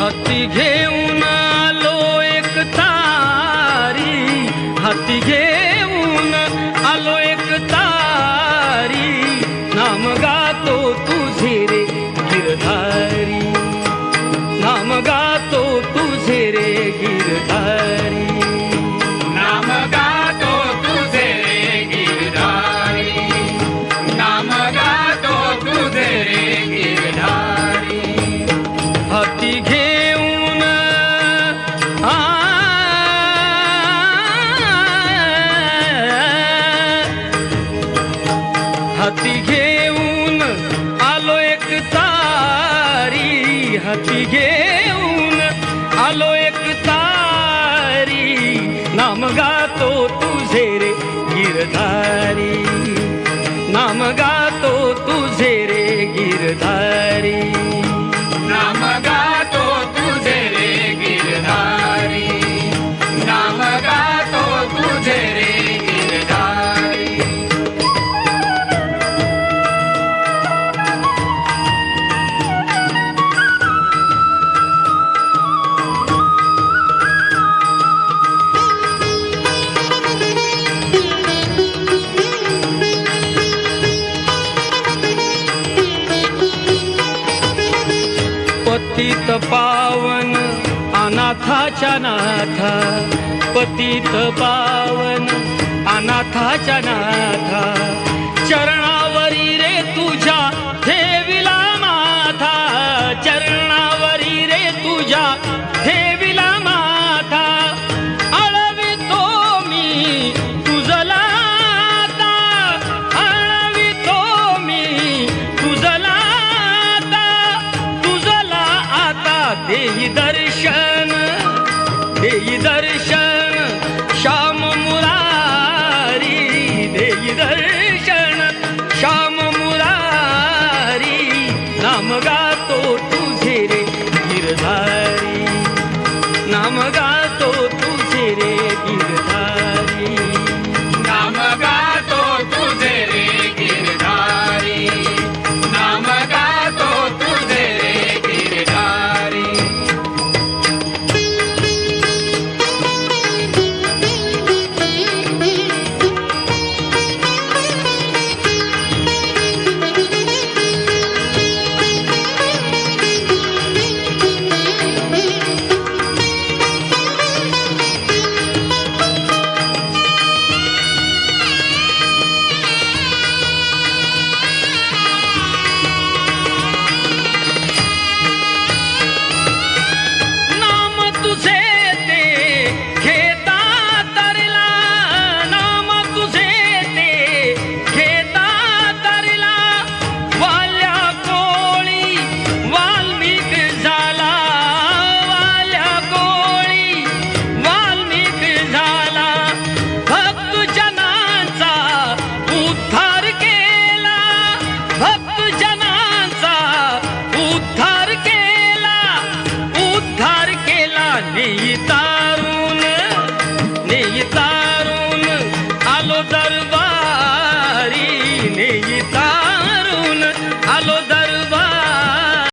हाती घेऊन आलो एक तारी, हाती घेऊन आलो एक तारी, नाम गातो तुझे रे गिरधारी, नाम गातो तुझे रे गिरधारी, नाम गातो तुझे रे गिरधारी, नाम गातो तुझे रे गिरधारी। हाती घेऊन हाती घेऊन आलो एक तारी, हाती घेऊन आलो एक तारी, नाम गातो तुझे रे गिरधारी, नाम गातो तुझे रे गिरधारी, नाम गातो तुझे रे गिरधारी, नाम गातो तुझे रे गिरधारी। पतित पावन अनाथाच्या नाथा, पतित पावन अनाथाच्या नाथा, चरणावरी रे तुझ्या ठेविला माथा, चरणावरी रे तुझ्या ठेविला माथा, आळवितो मी तुझला आता, आळवितो मी तुझला देई दर्शन, देई दर्शन श्याम मुरारी, देई दर्शन श्याम मुरारी, नाम गातो तुझे रे गिरधारी, नाम गातो तुझे रे गिरधारी, नाम गातो तुझे रे गिरधारी, नाम गातो तुझे रे गिरधारी। नाम तुझे ते घेता तरला, नाम तुझे ते घेता तरला, वाल्या कोळी वाल्मिक झाला, वाल्या कोळी वाल्मिक झाला, भक्त जनांचा उद्धार केला, भक्त जनांचा उद्धार केला, उद्धार केला नेता